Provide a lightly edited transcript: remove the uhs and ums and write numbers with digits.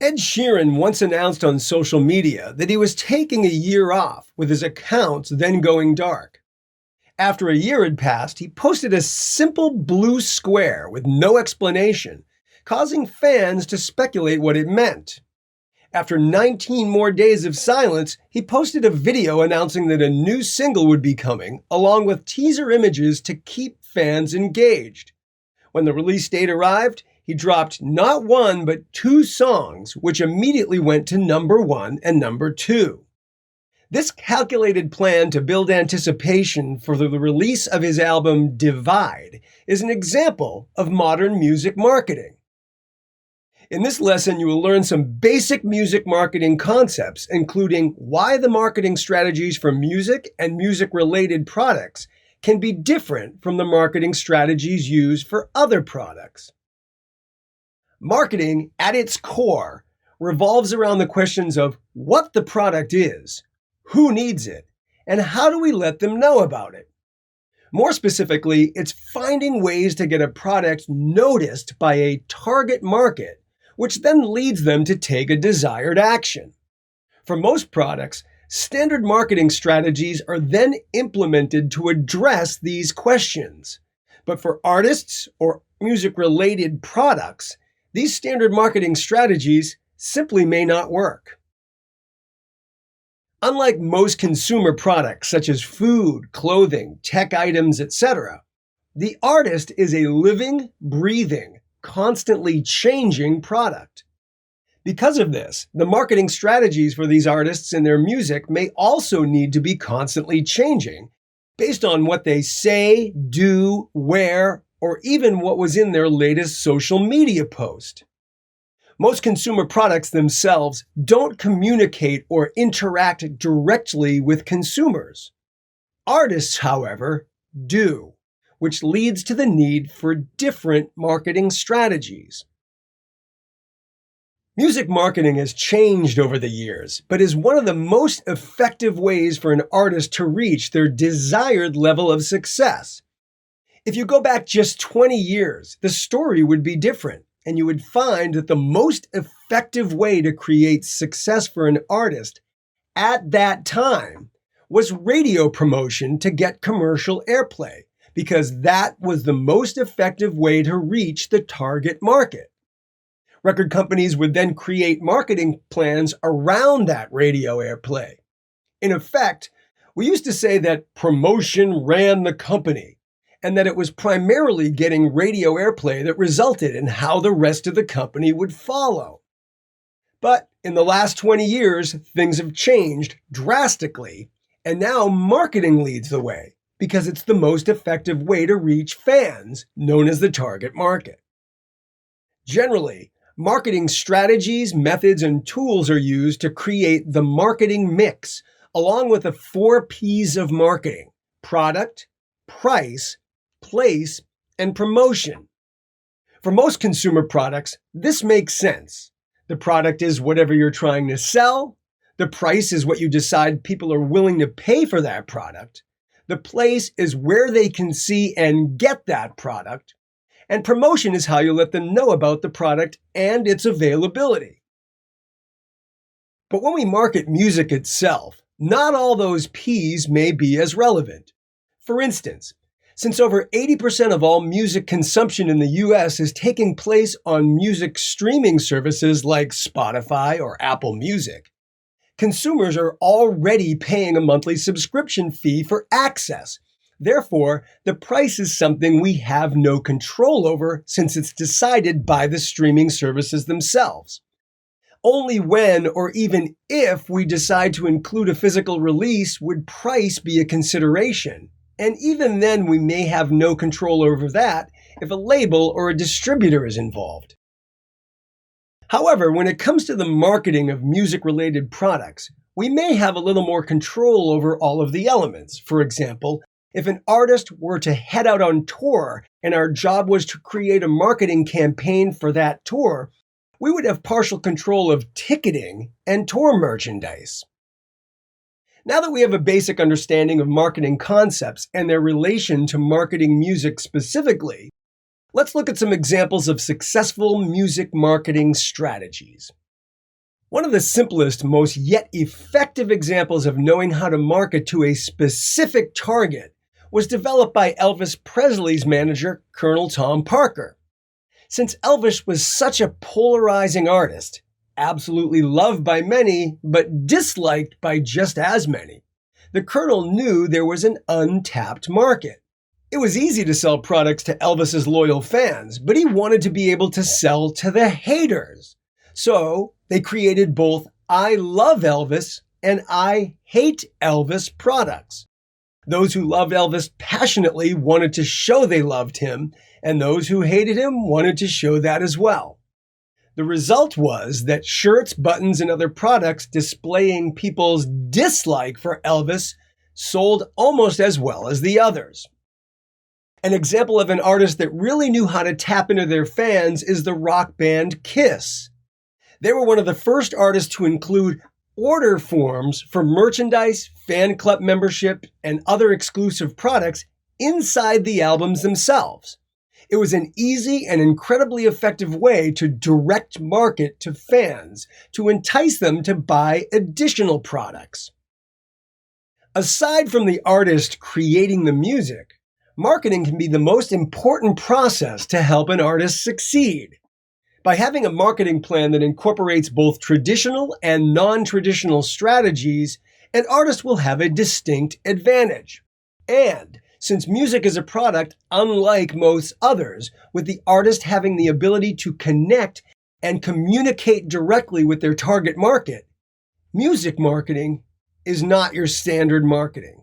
Ed Sheeran once announced on social media that he was taking a year off, with his accounts then going dark. After a year had passed, he posted a simple blue square with no explanation, causing fans to speculate what it meant. After 19 more days of silence, he posted a video announcing that a new single would be coming, along with teaser images to keep fans engaged. When the release date arrived, he dropped not one but two songs, which immediately went to number 1 and number 2. This calculated plan to build anticipation for the release of his album Divide is an example of modern music marketing. In this lesson, you will learn some basic music marketing concepts, including why the marketing strategies for music and music-related products can be different from the marketing strategies used for other products. Marketing, at its core, revolves around the questions of what the product is, who needs it, and how do we let them know about it. More specifically, it's finding ways to get a product noticed by a target market, which then leads them to take a desired action. For most products, standard marketing strategies are then implemented to address these questions. But for artists or music-related products, these standard marketing strategies simply may not work. Unlike most consumer products such as food, clothing, tech items, etc., the artist is a living, breathing, constantly changing product. Because of this, the marketing strategies for these artists and their music may also need to be constantly changing based on what they say, do, wear, or even what was in their latest social media post. Most consumer products themselves don't communicate or interact directly with consumers. Artists, however, do, which leads to the need for different marketing strategies. Music marketing has changed over the years, but is one of the most effective ways for an artist to reach their desired level of success. If you go back just 20 years, the story would be different, and you would find that the most effective way to create success for an artist at that time was radio promotion to get commercial airplay, because that was the most effective way to reach the target market. Record companies would then create marketing plans around that radio airplay. In effect, we used to say that promotion ran the company, and that it was primarily getting radio airplay that resulted in how the rest of the company would follow. But in the last 20 years, things have changed drastically, and now marketing leads the way because it's the most effective way to reach fans, known as the target market. Generally, marketing strategies, methods, and tools are used to create the marketing mix, along with the 4 P's of marketing: product, price, place, and promotion. For most consumer products, this makes sense. The product is whatever you're trying to sell. The price is what you decide people are willing to pay for that product. The place is where they can see and get that product. And promotion is how you let them know about the product and its availability. But when we market music itself, not all those P's may be as relevant. For instance, since over 80% of all music consumption in the US is taking place on music streaming services like Spotify or Apple Music, consumers are already paying a monthly subscription fee for access. Therefore, the price is something we have no control over since it's decided by the streaming services themselves. Only when or even if we decide to include a physical release would price be a consideration. And even then, we may have no control over that if a label or a distributor is involved. However, when it comes to the marketing of music-related products, we may have a little more control over all of the elements. For example, if an artist were to head out on tour and our job was to create a marketing campaign for that tour, we would have partial control of ticketing and tour merchandise. Now that we have a basic understanding of marketing concepts and their relation to marketing music specifically, let's look at some examples of successful music marketing strategies. One of the simplest, most yet effective examples of knowing how to market to a specific target was developed by Elvis Presley's manager, Colonel Tom Parker. Since Elvis was such a polarizing artist, absolutely loved by many, but disliked by just as many, the Colonel knew there was an untapped market. It was easy to sell products to Elvis's loyal fans, but he wanted to be able to sell to the haters. So they created both I Love Elvis and I Hate Elvis products. Those who loved Elvis passionately wanted to show they loved him, and those who hated him wanted to show that as well. The result was that shirts, buttons, and other products displaying people's dislike for Elvis sold almost as well as the others. An example of an artist that really knew how to tap into their fans is the rock band Kiss. They were one of the first artists to include order forms for merchandise, fan club membership, and other exclusive products inside the albums themselves. It was an easy and incredibly effective way to direct market to fans to entice them to buy additional products. Aside from the artist creating the music, marketing can be the most important process to help an artist succeed. By having a marketing plan that incorporates both traditional and non-traditional strategies, an artist will have a distinct advantage. And since music is a product unlike most others, with the artist having the ability to connect and communicate directly with their target market, music marketing is not your standard marketing.